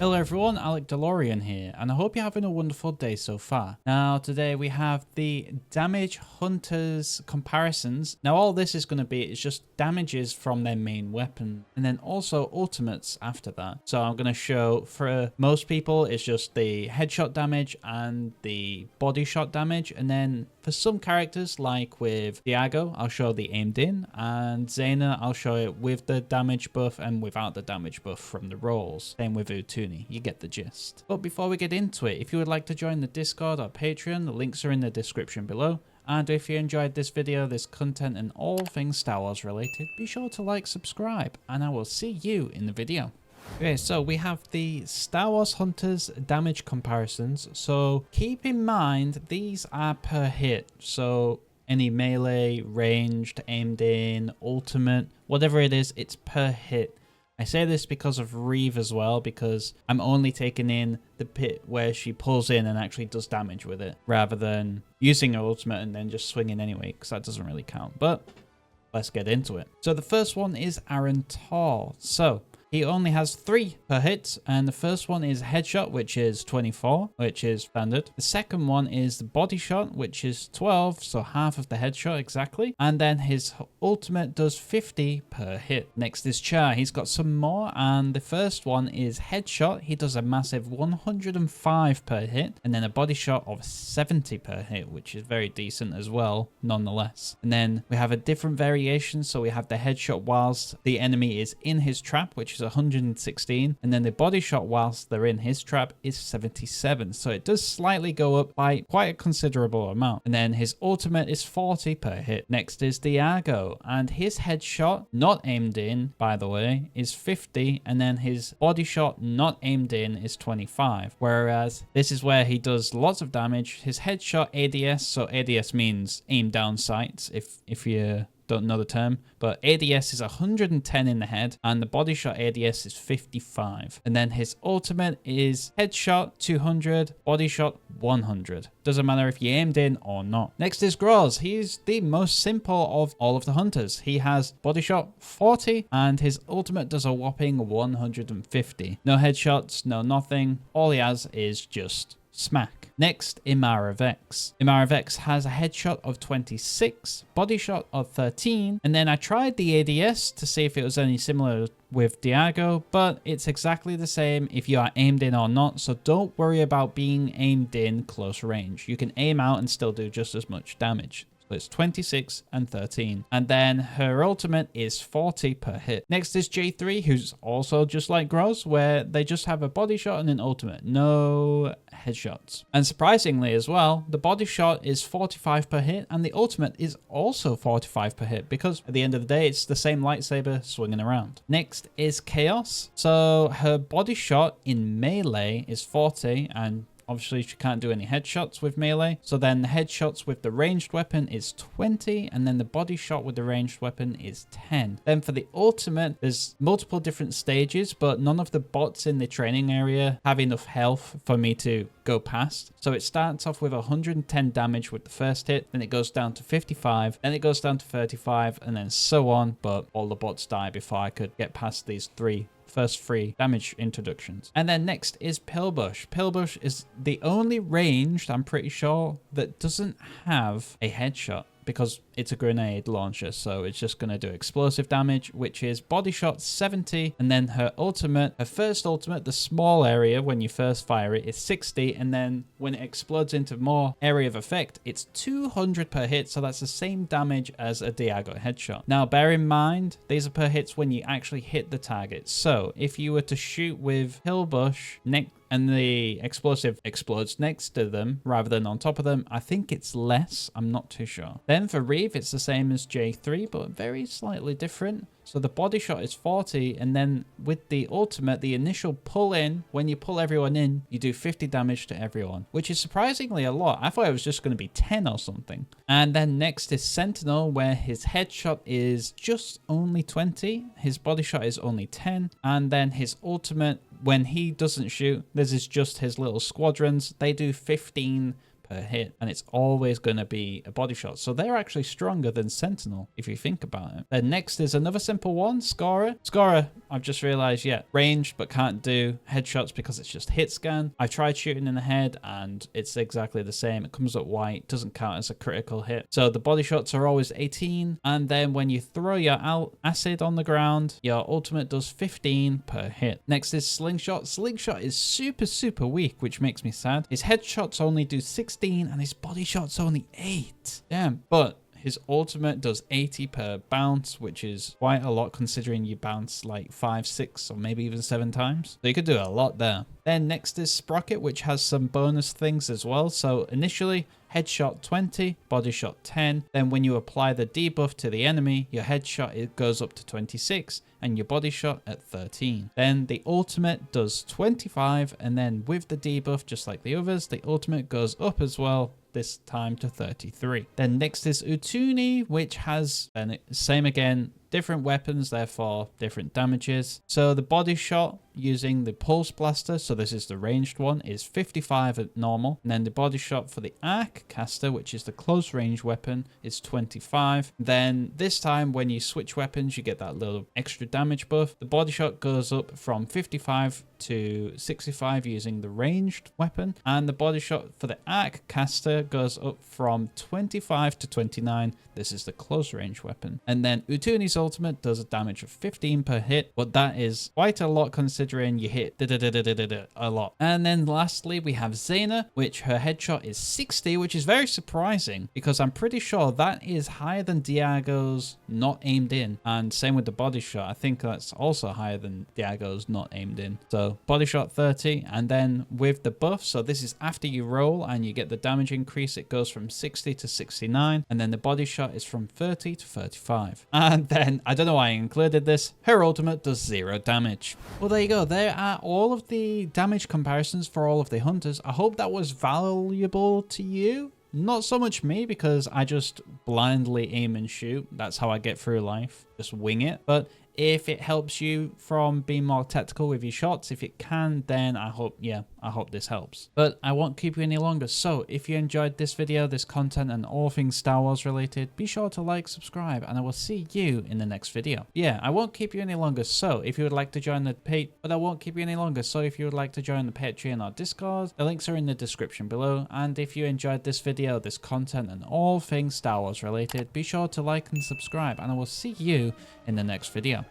Hello everyone, Alec DeLorean here, and I hope you're having a wonderful day so far. Now today we have the damage hunters comparisons. Now all this is going to be is just damages from their main weapon, and then also ultimates after that. So I'm going to show, for most people, it's just the headshot damage and the body shot damage, and then for some characters, like with Diago, I'll show the aimed in, and Zaina, I'll show it with the damage buff and without the damage buff from the rolls. Same with Utooni. You get the gist. But before we get into it, if you would like to join the Discord or Patreon, the links are in the description below. And if you enjoyed this video, this content, and all things Star Wars related, be sure to like, subscribe, and I will see you in the video. Okay, so we have the Star Wars Hunters damage comparisons. So keep in mind, these are per hit. So any melee, ranged, aimed in, ultimate, whatever it is, it's per hit. I say this because of Rieve as well, because I'm only taking in the pit where she pulls in and actually does damage with it, rather than using her ultimate and then just swinging anyway, because that doesn't really count. But let's get into it. So the first one is Aran Tal. So he only has 3 per hit, and the first one is headshot, which is 24, which is standard. The second one is the body shot, which is 12, so half of the headshot exactly. And then his ultimate does 50 per hit. Next is Charr. He's got some more, and the first one is headshot. He does a massive 105 per hit, and then a body shot of 70 per hit, which is very decent as well, nonetheless. And then we have a different variation, so we have the headshot whilst the enemy is in his trap, which is 116, and then the body shot whilst they're in his trap is 77, so it does slightly go up by quite a considerable amount. And then his ultimate is 40 per hit. Next is Diago, and his headshot, not aimed in by the way, is 50, and then his body shot not aimed in is 25, whereas this is where he does lots of damage. His headshot ADS, so ADS means aim down sights if you don't know the term, but ADS is 110 in the head, and the body shot ADS is 55. And then his ultimate is headshot 200, body shot 100. Doesn't matter if you aimed in or not. Next is Grozz. He's the most simple of all of the hunters. He has body shot 40, and his ultimate does a whopping 150. No headshots, no nothing. All he has is just smack. Next, Imara Vex. Imara Vex has a headshot of 26, body shot of 13, and then I tried the ADS to see if it was any similar with Diago, but it's exactly the same if you are aimed in or not, so don't worry about being aimed in close range. You can aim out and still do just as much damage. So it's 26 and 13. And then her ultimate is 40 per hit. Next is J3, who's also just like Grozz, where they just have a body shot and an ultimate. No headshots. And surprisingly as well, the body shot is 45 per hit, and the ultimate is also 45 per hit, because at the end of the day, it's the same lightsaber swinging around. Next is Chaos. So her body shot in melee is 40, and obviously, she can't do any headshots with melee. So then the headshots with the ranged weapon is 20, and then the body shot with the ranged weapon is 10. Then for the ultimate, there's multiple different stages, but none of the bots in the training area have enough health for me to go past. So it starts off with 110 damage with the first hit, then it goes down to 55, then it goes down to 35, and then so on. But all the bots die before I could get past these first 3 damage introductions. And then next is Pilbush. Pilbush is the only ranged, I'm pretty sure, that doesn't have a headshot, because it's a grenade launcher, so it's just going to do explosive damage, which is body shot 70, and then her ultimate, her first ultimate, the small area when you first fire it, is 60, and then when it explodes into more area of effect, it's 200 per hit, so that's the same damage as a Diago headshot. Now bear in mind, these are per hits when you actually hit the target, so if you were to shoot with Pilbush and the explosive explodes next to them rather than on top of them, I think it's less. I'm not too sure. Then for Rieve, it's the same as J3, but very slightly different. So the body shot is 40, and then with the ultimate, the initial pull in, when you pull everyone in, you do 50 damage to everyone, which is surprisingly a lot. I thought it was just going to be 10 or something. And then next is Sentinel, where his headshot is just only 20, his body shot is only 10, and then his ultimate, when he doesn't shoot, this is just his little squadrons, they do 15 per hit, and it's always going to be a body shot. So they're actually stronger than Sentinel if you think about it. Then next is another simple one, Skora. Skora, I've just realized, yeah, ranged but can't do headshots because it's just hit scan. I've tried shooting in the head and it's exactly the same. It comes up white, doesn't count as a critical hit. So the body shots are always 18, and then when you throw your acid on the ground, your ultimate does 15 per hit. Next is Slingshot. Slingshot is super weak, which makes me sad. His headshots only do 16 and his body shots only 8. Damn, but his ultimate does 80 per bounce, which is quite a lot considering you bounce like 5, 6, or maybe even 7 times. So you could do a lot there. Then next is Sprocket, which has some bonus things as well. So initially, headshot 20, body shot 10. Then when you apply the debuff to the enemy, your headshot it goes up to 26 and your body shot at 13. Then the ultimate does 25, and then with the debuff, just like the others, the ultimate goes up as well, this time to 33. Then next is Utooni, which has, and same again, different weapons, therefore different damages. So the body shot using the pulse blaster, so this is the ranged one, is 55 at normal, and then the body shot for the arc caster, which is the close range weapon, is 25. Then this time when you switch weapons, you get that little extra damage buff. The body shot goes up from 55 to 65 using the ranged weapon, and the body shot for the arc caster goes up from 25 to 29. This is the close range weapon. And then Utooni's ultimate does a damage of 15 per hit, but that is quite a lot considering you hit a lot. And then lastly, we have Zaina, which her headshot is 60, which is very surprising because I'm pretty sure that is higher than Diago's not aimed in. And same with the body shot. I think that's also higher than Diago's not aimed in. So body shot 30, and then with the buff, so this is after you roll and you get the damage increase, it goes from 60 to 69, and then the body shot is from 30 to 35. And then, I don't know why I included this, her ultimate does 0 damage. Well, there you go. There are all of the damage comparisons for all of the hunters. I hope that was valuable to you. Not so much me, because I just blindly aim and shoot. That's how I get through life. Just wing it. But if it helps you from being more tactical with your shots, if it can, then I hope this helps. But I won't keep you any longer. So if you enjoyed this video, this content, and all things Star Wars related, be sure to like, subscribe, and I will see you in the next video. Yeah, I won't keep you any longer. So if you would like to join the Patreon or Discord, the links are in the description below. And if you enjoyed this video, this content, and all things Star Wars related, be sure to like and subscribe, and I will see you in the next video.